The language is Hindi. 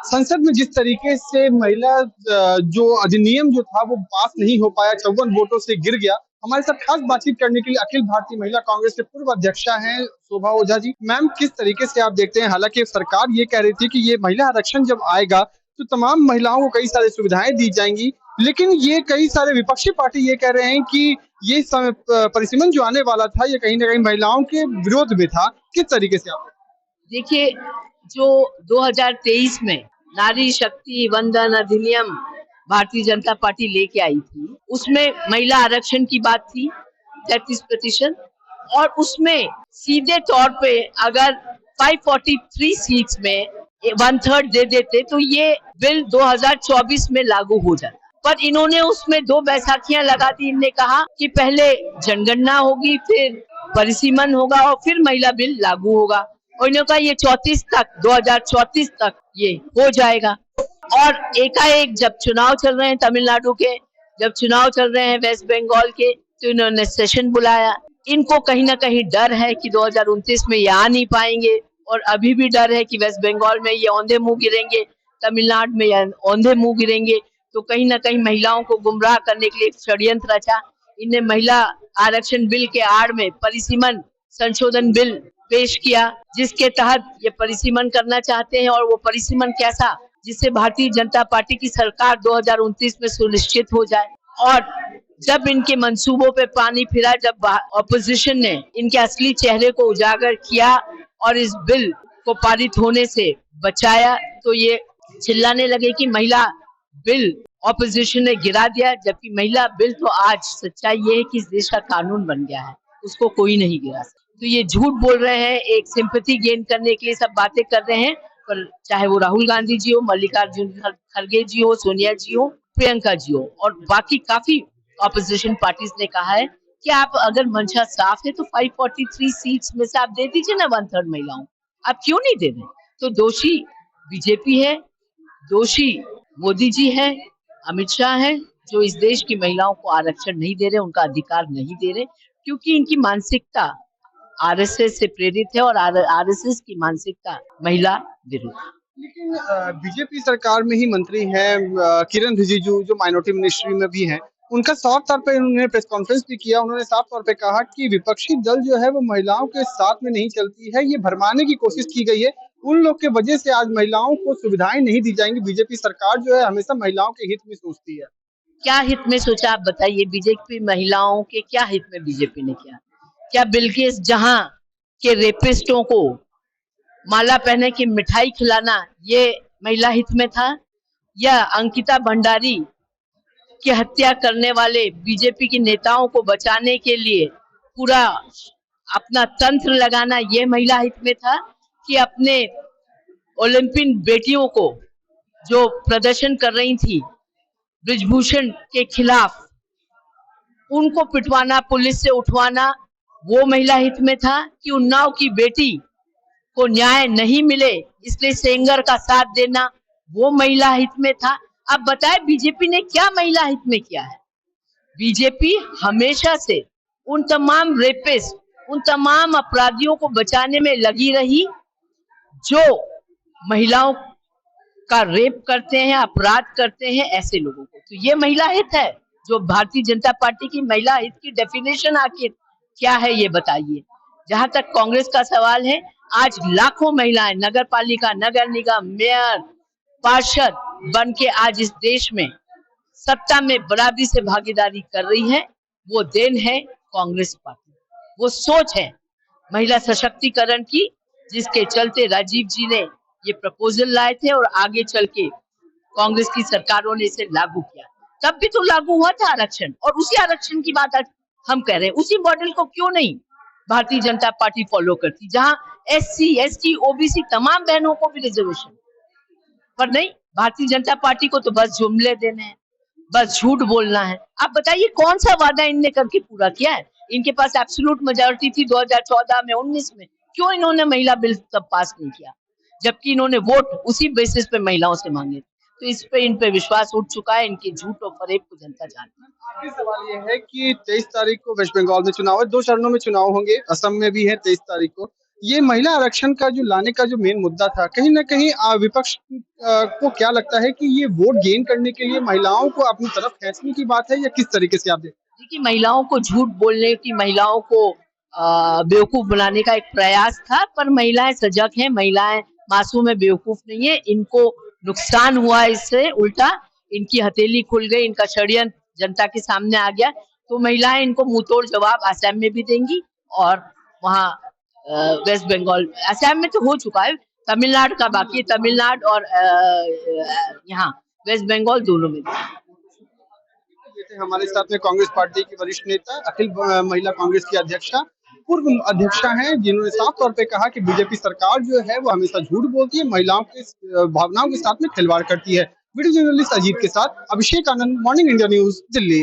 संसद में जिस तरीके से महिला जो अधिनियम जो था वो पास नहीं हो पाया, 54 वोटों से गिर गया। हमारे साथ खास बातचीत करने के लिए अखिल भारतीय महिला कांग्रेस के पूर्व अध्यक्षा हैं शोभा ओझा जी। मैम, किस तरीके से आप देखते हैं, हालांकि सरकार ये कह रही थी कि ये महिला आरक्षण जब आएगा तो तमाम महिलाओं को कई सारी सुविधाएं दी जाएंगी, लेकिन ये कई सारे विपक्षी पार्टी ये कह रहे हैं कि ये परिसीमन जो आने वाला था ये कहीं ना कहीं महिलाओं के विरोध में था। किस तरीके से आप देखिए, जो 2023 में नारी शक्ति वंदन अधिनियम भारतीय जनता पार्टी लेके आई थी, उसमें महिला आरक्षण की बात थी 33%, और उसमें सीधे तौर पे अगर 543 सीट्स में 1/3 दे देते तो ये बिल 2024 में लागू हो जाता। पर इन्होंने उसमें दो बैसाखियां लगा दी। इन्होंने कहा कि पहले जनगणना होगी, फिर परिसीमन होगा और फिर महिला बिल लागू होगा। और इन्होंने कहा ये 2034 तक ये हो जाएगा। और एकाएक जब चुनाव चल रहे हैं तमिलनाडु के, जब चुनाव चल रहे हैं वेस्ट बंगाल के, तो इन्होंने सेशन बुलाया। इनको कहीं ना कहीं डर है कि 2029 में ये आ नहीं पाएंगे, और अभी भी डर है कि वेस्ट बंगाल में ये औंधे मुंह गिरेंगे, तमिलनाडु में ये औंधे मुंह गिरेंगे। तो कहीं ना कहीं महिलाओं को गुमराह करने के लिए एक षड्यंत्र रचा। इन्हें महिला आरक्षण बिल के आड़ में परिसीमन संशोधन बिल पेश किया, जिसके तहत ये परिसीमन करना चाहते हैं। और वो परिसीमन कैसा, जिससे भारतीय जनता पार्टी की सरकार 2029 में सुनिश्चित हो जाए। और जब इनके मंसूबों पे पानी फिरा, जब ऑपोजिशन ने इनके असली चेहरे को उजागर किया और इस बिल को पारित होने से बचाया, तो ये चिल्लाने लगे कि महिला बिल ऑपोजिशन ने गिरा दिया। जबकि महिला बिल तो आज सच्चाई ये है कि इस देश का कानून बन गया है, उसको कोई नहीं गिरा सकता। तो ये झूठ बोल रहे हैं, एक सिंपैथी गेन करने के लिए सब बातें कर रहे हैं। पर चाहे वो राहुल गांधी जी हो, मल्लिकार्जुन खड़गे जी हो, सोनिया जी हो, प्रियंका जी हो, और बाकी काफी ऑपोजिशन पार्टीज ने कहा है कि आप अगर मंशा साफ है तो 543 सीट्स में से आप दे दीजिए ना 1/3 महिलाओं। आप क्यों नहीं दे रहे? तो दोषी बीजेपी है, दोषी मोदी जी है, अमित शाह है, जो इस देश की महिलाओं को आरक्षण नहीं दे रहे, उनका अधिकार नहीं दे रहे, क्योंकि इनकी मानसिकता आरएसएस से प्रेरित है और आरएसएस की मानसिकता महिला विरुद्ध। लेकिन बीजेपी सरकार में ही मंत्री हैं किरण रिजिजू, जो माइनॉरिटी मिनिस्ट्री में भी हैं, उनका साफ तौर पे उन्होंने प्रेस कॉन्फ्रेंस भी किया। उन्होंने साफ तौर पे कहा कि विपक्षी दल जो है वो महिलाओं के साथ में नहीं चलती है, ये भरमाने की कोशिश की गई है। उन लोग के वजह से आज महिलाओं को सुविधाएं नहीं दी जाएंगी। बीजेपी सरकार जो है हमेशा महिलाओं के हित में सोचती है। क्या हित में सोचा, आप बताइए? बीजेपी महिलाओं के क्या हित में बीजेपी ने किया? क्या बिल्किस जहां के रेपिस्टों को माला पहने की मिठाई खिलाना ये महिला हित में था? या अंकिता भंडारी की हत्या करने वाले बीजेपी के नेताओं को बचाने के लिए पूरा अपना तंत्र लगाना ये महिला हित में था? कि अपने ओलंपिक बेटियों को जो प्रदर्शन कर रही थी ब्रिजभूषण के खिलाफ, उनको पिटवाना, पुलिस से उठवाना, वो महिला हित में था? कि उन्नाव की बेटी को न्याय नहीं मिले इसलिए सेंगर का साथ देना, वो महिला हित में था? अब बताए बीजेपी ने क्या महिला हित में किया है? बीजेपी हमेशा से उन तमाम रेपिस्ट, उन तमाम अपराधियों को बचाने में लगी रही जो महिलाओं का रेप करते हैं, अपराध करते हैं, ऐसे लोगों को। तो ये महिला हित है? जो भारतीय जनता पार्टी की महिला हित की डेफिनेशन आखिर क्या है ये बताइए। जहां तक कांग्रेस का सवाल है, आज लाखों महिलाएं नगर पालिका, नगर निगम, मेयर, पार्षद बन के आज इस देश में सत्ता में बराबरी से भागीदारी कर रही है। वो देन है कांग्रेस पार्टी, वो सोच है महिला सशक्तिकरण की, जिसके चलते राजीव जी ने ये प्रपोजल लाए थे और आगे चल के कांग्रेस की सरकारों ने इसे लागू किया। तब भी तो लागू हुआ था आरक्षण, और उसी आरक्षण की बात आज हम कह रहे हैं। उसी मॉडल को क्यों नहीं भारतीय जनता पार्टी फॉलो करती, जहां एससी, एसटी, ओबीसी तमाम बहनों को भी रिजर्वेशन? पर नहीं, भारतीय जनता पार्टी को तो बस जुमले देने हैं, बस झूठ बोलना है। आप बताइए कौन सा वादा इनने करके पूरा किया है? इनके पास एब्सोल्यूट मेजॉरिटी थी 2014 में, 19 में, क्यों इन्होंने महिला बिल तब पास नहीं किया? जबकि इन्होंने वोट उसी बेसिस पे महिलाओं से मांगे। तो इस पे इन पे विश्वास उठ चुका है, इनके झूठ और फरेब को जनता जानती है। आखिरी सवाल ये है कि 23 तारीख को वेस्ट बंगाल में चुनाव है, 2 चरणों में चुनाव होंगे, असम में भी है 23 तारीख को। ये महिला आरक्षण का जो लाने का जो मेन मुद्दा था, कहीं ना कहीं विपक्ष को क्या लगता है कि ये वोट गेन करने के लिए महिलाओं को अपनी तरफ खींचने की बात है, या किस तरीके से आप देखते देखिए, महिलाओं को झूठ बोलने की, महिलाओं को बेवकूफ बनाने का एक प्रयास था, पर महिलाएं सजग हैं, महिलाएं मासूम है, बेवकूफ नहीं है। इनको नुकसान हुआ इससे, उल्टा इनकी हथेली खुल गई, इनका षड्यंत्र जनता के सामने आ गया। तो महिलाएं इनको मुंहतोड़ जवाब असम में भी देंगी, और वहाँ वेस्ट बंगाल, असम में तो हो चुका है, तमिलनाडु का बाकी है, तमिलनाडु और यहाँ वेस्ट बंगाल दोनों में। हैं? ये थे हमारे साथ में कांग्रेस पार्टी की वरिष्ठ नेता, अखिल महिला कांग्रेस की अध्यक्षा, पूर्व अध्यक्षा हैं, जिन्होंने साफ तौर पे कहा कि बीजेपी सरकार जो है वो हमेशा झूठ बोलती है, महिलाओं के भावनाओं के साथ में खिलवाड़ करती है। वीडियो जर्नलिस्ट अजीत के साथ Abhishek Anand, morning India news, Delhi.